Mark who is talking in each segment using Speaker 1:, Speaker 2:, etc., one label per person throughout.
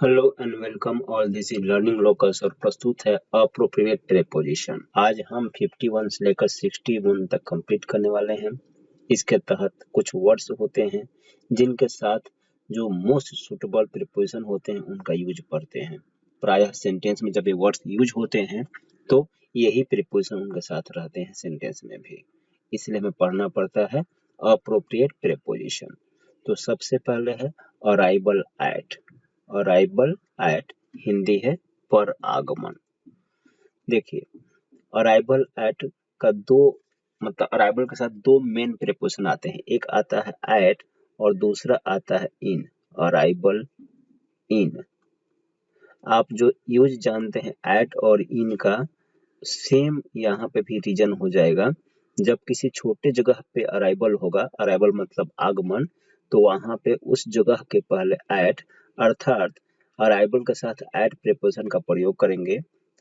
Speaker 1: Hello and welcome all, this is learning locals और प्रस्तुत है अप्रोप्रिएट प्रीपोजिशन। आज हम 51 से लेकर 61 तक कंप्लीट करने वाले हैं। इसके तहत कुछ वर्ड्स होते हैं जिनके साथ जो मोस्ट सुटेबल प्रीपोजिशन होते हैं उनका यूज करते हैं। प्रायः सेंटेंस में जब ये वर्ड्स यूज होते हैं तो यही प्रीपोजिशन उनके साथ रहते हैं सेंटेंस में भी, इसलिए हमें पढ़ना पड़ता है अप्रोप्रिएट प्रीपोजिशन। तो सबसे पहले है arrival at. Arrival at Hindi है पर आगमन। देखिए, अराइवल एट का अराइवल के साथ दो मेन प्रीपोजिशन आते हैं। एक आता है एट और दूसरा आता है इन। अराइवल इन, आप जो यूज जानते हैं एट और इन का, सेम यहाँ पे भी रीजन हो जाएगा। जब किसी छोटे जगह पे अराइवल होगा, अराइवल मतलब आगमन, तो वहां पे उस जगह के पहले एट अर्थात अराइवल के साथ एट प्रीपोजिशन का प्रयोग करेंगे।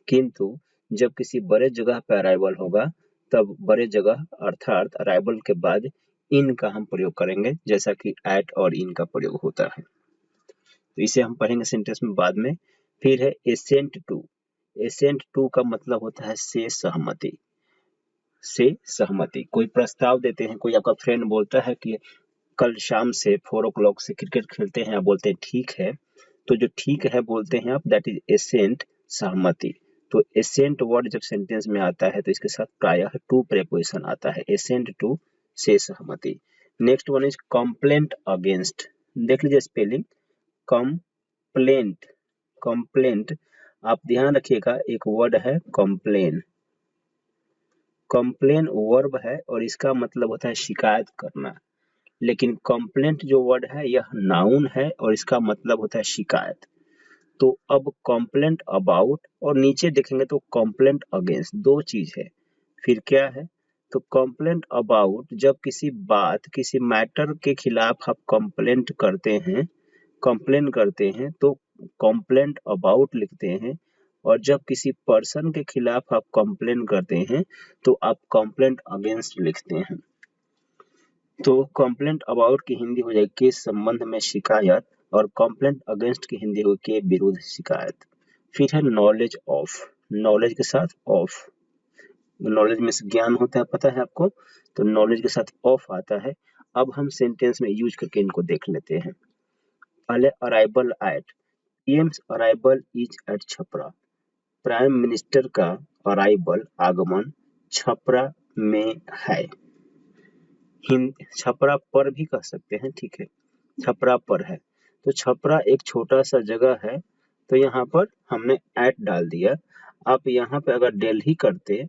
Speaker 1: किंतु जब किसी बड़े जगह पे अराइवल होगा तब बड़े जगह अर्थात अराइवल के बाद इन का हम प्रयोग करेंगे, जैसा कि एट और इन का प्रयोग होता है। तो इसे हम पढ़ेंगे सेंटेंस में बाद में। फिर है एसेंट टू। एसेंट टू का मतलब होता है से सहमति। से सहमति, कोई प्रस्ताव देते हैं, कोई आपका फ्रेंड बोलता है कि कल शाम से 4 o'clock से क्रिकेट खेलते हैं, आप बोलते हैं ठीक है। तो जो ठीक है बोलते हैं आप, दैट इज एसेंट, सहमति। तो एसेंट वर्ड जब सेंटेंस में आता है तो इसके साथ प्रायः टू प्रीपोजिशन आता है, एसेंट टू, से सहमति। Next one is complaint against. देख लीजिए स्पेलिंग, कंप्लेंट। कंप्लेंट, आप ध्यान रखिएगा, एक वर्ड है कंप्लेन। कंप्लेन वर्ब है और इसका मतलब होता है शिकायत करना, लेकिन कंप्लेंट जो वर्ड है यह नाउन है और इसका मतलब होता है शिकायत। तो अब कंप्लेंट अबाउट और नीचे देखेंगे तो कंप्लेंट अगेंस्ट, दो चीज है। फिर क्या है, तो कंप्लेंट अबाउट, जब किसी बात, किसी मैटर के खिलाफ आप कंप्लेंट करते हैं, कंप्लेन करते हैं तो कंप्लेंट अबाउट लिखते हैं। और जब किसी पर्सन के खिलाफ आप कंप्लेन करते हैं तो आप कंप्लेंट अगेंस्ट लिखते हैं। तो कंप्लेंट अबाउट की हिंदी हो जाएगी के संबंध में शिकायत, और कंप्लेंट अगेंस्ट की हिंदी हो के विरुद्ध शिकायत। फिर है नॉलेज ऑफ। नॉलेज के साथ ऑफ, नॉलेज में से ज्ञान होता है, पता है आपको, तो नॉलेज के साथ ऑफ आता है। अब हम सेंटेंस में यूज करके इनको देख लेते हैं। पहले arrival at, PM's arrival is at Chhapra. Prime minister का अराइवल, आगमन, छपरा में है। छपरा पर भी कह सकते हैं, ठीक है, छपरा पर है। तो छपरा एक छोटा सा जगह है, तो यहाँ पर हमने एट डाल दिया। आप यहाँ पे अगर दिल्ली करते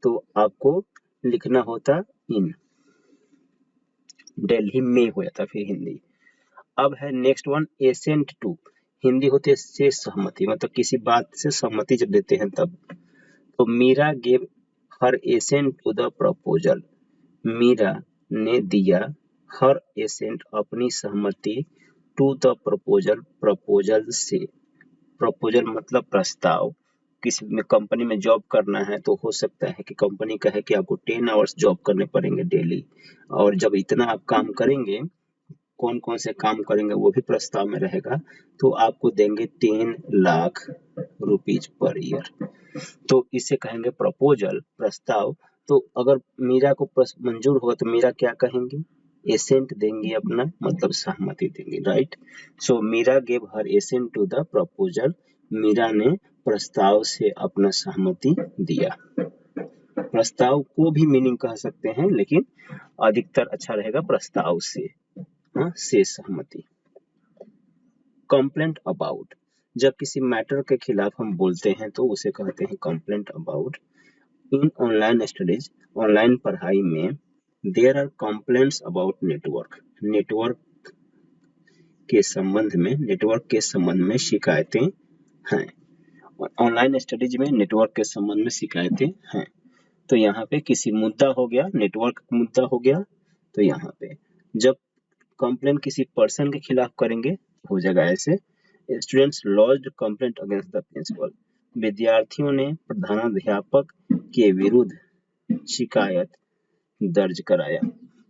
Speaker 1: तो आपको लिखना होता इन, दिल्ली में हो जाता फिर हिंदी। अब है next one assent to. Hindi होती है से सहमति, मतलब किसी बात से सहमति जब देते हैं तब। तो Meera gave her assent to the proposal. Meera ने दिया हर एसेंट, अपनी सहमति, टू द प्रपोजल, प्रपोजल से। प्रपोजल मतलब प्रस्ताव। किसी में कंपनी में जॉब करना है तो हो सकता है कि कंपनी कहे कि आपको 10 आवर्स जॉब करने पड़ेंगे डेली, और जब इतना आप काम करेंगे, कौन कौन से काम करेंगे वो भी प्रस्ताव में रहेगा, तो आपको देंगे 10 लाख रुपीज पर ईयर। तो इसे कहेंगे प्रपोजल, प्रस्ताव। तो अगर मीरा को मंजूर होगा तो मीरा क्या कहेंगी, एसेंट देंगी अपना, मतलब सहमति देंगी, right. So Meera gave her assent to the proposal. Meera ने प्रस्ताव से अपना सहमति दिया। प्रस्ताव को भी मीनिंग कह सकते हैं, लेकिन अधिकतर अच्छा रहेगा प्रस्ताव से, से सहमति। कंप्लेंट अबाउट, जब किसी मैटर के खिलाफ हम बोलते हैं तो उसे कहते हैं complaint about. In online studies, online पढ़ाई में, there are complaints about network. Network के संबंध में, नेटवर्क के संबंध में शिकायतें हैं। ऑनलाइन स्टडीज में नेटवर्क के संबंध में शिकायतें हैं। तो यहाँ पे किसी मुद्दा हो गया, नेटवर्क मुद्दा हो गया। तो यहाँ पे जब कंप्लेंट किसी पर्सन के खिलाफ करेंगे हो जाएगा ऐसे, students launched complaint against the principal. विद्यार्थियों ने प्रधानाध्यापक के विरुद्ध शिकायत दर्ज कराया।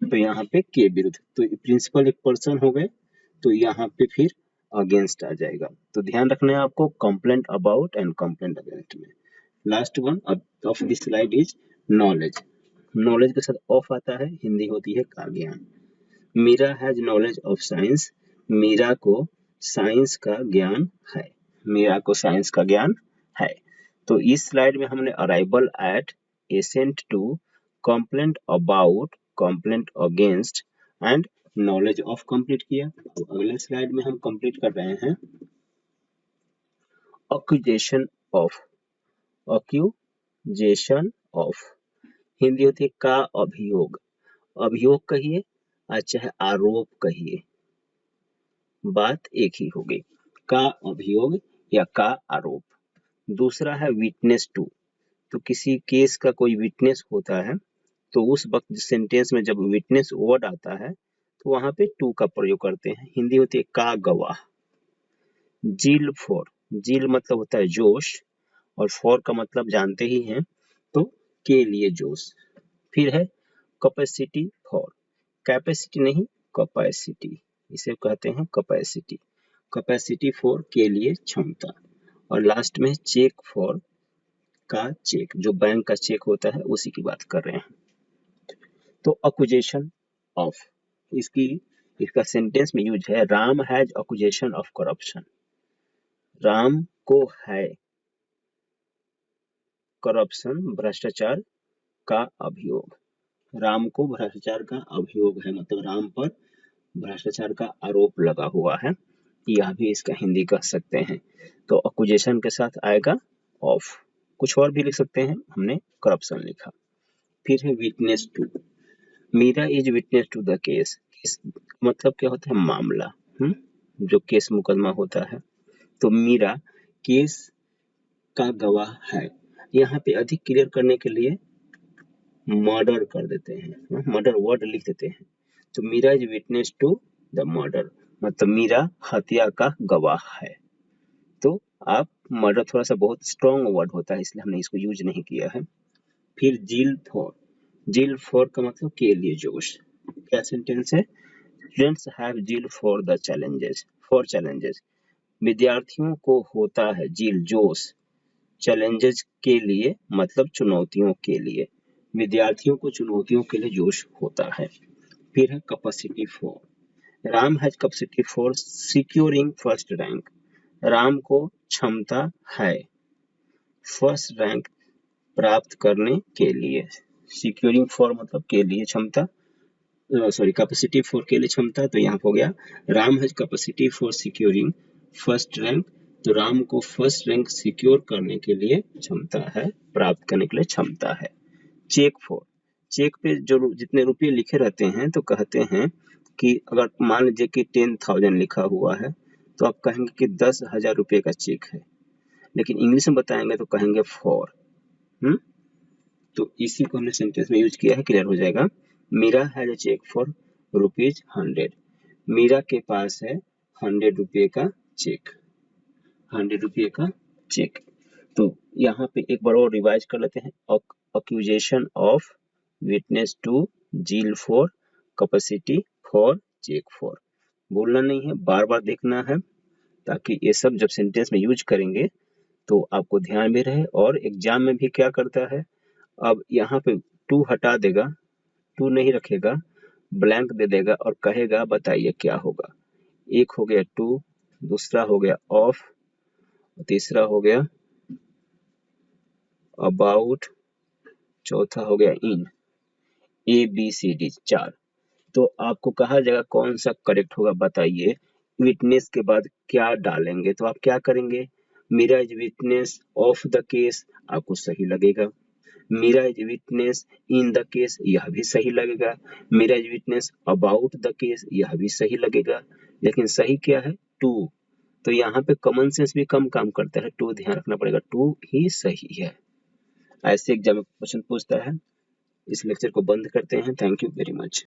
Speaker 1: तो यहाँ पे के विरुद्ध, तो प्रिंसिपल एक पर्सन हो गए, तो यहाँ पे फिर अगेंस्ट आ जाएगा। तो ध्यान रखना है आपको complaint about and complaint against में। Last one of this slide is knowledge. Knowledge के साथ ऑफ आता है, हिंदी होती है का ज्ञान। Meera has knowledge of science, Meera को साइंस का ज्ञान है, मीरा को साइंस का ज्ञान है। तो इस स्लाइड में हमने arrival at, assent to, complaint about, complaint against and knowledge of complete किया। तो अगले स्लाइड में हम कंप्लीट कर रहे हैं अक्यूजेशन ऑफ। अक्यूजेशन ऑफ हिंदी होती है का अभियोग। अभियोग कहिए चाहे आरोप कहिए, बात एक ही होगी, का अभियोग या का आरोप। दूसरा है विटनेस टू। तो किसी केस का कोई विटनेस होता है तो उस वक्त सेंटेंस में जब विटनेस वर्ड आता है तो वहां पे टू का प्रयोग करते हैं, हिंदी होती है का गवाह। जील फॉर, जील मतलब होता है जोश और फॉर का मतलब जानते ही हैं, तो के लिए जोश। फिर है कैपेसिटी फॉर, कैपेसिटी नहीं कैपेसिटी, इसे कहते हैं कैपेसिटी। कैपेसिटी फॉर के लिए क्षमता। और लास्ट में चेक फॉर का चेक, जो बैंक का चेक होता है उसी की बात कर रहे हैं। तो अक्यूजेशन ऑफ, इसका सेंटेंस में यूज है Ram has accusation of corruption. Ram को है करप्शन, भ्रष्टाचार का अभियोग। राम को भ्रष्टाचार का अभियोग है, मतलब राम पर भ्रष्टाचार का आरोप लगा हुआ है, यह भी इसका हिंदी कह सकते हैं। तो अक्यूजेशन के साथ आएगा ऑफ। कुछ और भी लिख सकते हैं, हमने करप्शन लिखा। फिर है witness to. Meera is witness to the case. मतलब क्या होता है, मामला, जो केस मुकदमा होता है। तो मीरा केस का गवाह है। यहाँ पे अधिक क्लियर करने के लिए मर्डर कर देते हैं, मर्डर वर्ड लिख देते हैं। तो Meera is witness to the murder, मतलब मीरा हत्या का गवाह है। तो आप मर्डर थोड़ा सा बहुत स्ट्रॉन्ग वर्ड होता है, इसलिए हमने इसको यूज नहीं किया है। फिर जील फॉर, जील फॉर का मतलब के लिए जोश। क्या सेंटेंस है, students have zeal for the challenges, for challenges. विद्यार्थियों को होता है जील जोश चैलेंजेस के लिए, मतलब चुनौतियों के लिए। विद्यार्थियों को चुनौतियों के लिए जोश होता है। फिर है capacity for, Ram has capacity for securing first rank. Ram को क्षमता है फर्स्ट रैंक प्राप्त करने के लिए। सिक्योरिंग फॉर मतलब के लिए क्षमता, सॉरी कैपेसिटी फॉर के लिए क्षमता, तो यहाँ हो गया Ram has capacity for securing first rank. तो राम को फर्स्ट रैंक सिक्योर करने के लिए क्षमता है, प्राप्त करने के लिए क्षमता है। चेक फॉर, चेक पे जो जितने रुपये लिखे रहते हैं तो कहते हैं कि अगर मान लीजिए कि 10,000 लिखा हुआ है तो आप कहेंगे कि 10,000 रुपये का चेक है, लेकिन इंग्लिश में बताएंगे तो कहेंगे फॉर। तो इसी को हमने सेंटेंस में यूज किया है, क्लियर हो जाएगा। Meera has a cheque for ₹100। Meera के पास है 100 रुपये का चेक, 100 रुपये का चेक। तो यहाँ पे एक बार और रिवाइज कर लेते हैं। Accusation of, witness to, zeal for, capacity for, check for. बोलना नहीं है, बार बार देखना है, ताकि ये सब जब सेंटेंस में यूज करेंगे तो आपको ध्यान में रहे। और एग्जाम में भी क्या करता है, अब यहाँ पे टू हटा देगा, टू नहीं रखेगा, ब्लैंक दे देगा और कहेगा बताइए क्या होगा। एक हो गया टू, दूसरा हो गया ऑफ, तीसरा हो गया अबाउट, चौथा हो गया इन, ABCD 4। तो आपको कहा जाएगा कौन सा करेक्ट होगा, बताइए। विटनेस के बाद क्या डालेंगे, तो आप क्या करेंगे, Meera is witness of the case, आपको सही लगेगा। Meera is witness in the case, यह भी सही लगेगा। Meera is witness about the case, यह भी सही लगेगा। लेकिन सही क्या है, टू। तो यहाँ पे कॉमन सेंस भी कम काम करता है, टू ध्यान रखना पड़ेगा, टू ही सही है। ऐसे एग्जाम में क्वेश्चन पूछता है। इस लेक्चर को बंद करते हैं। Thank you very much.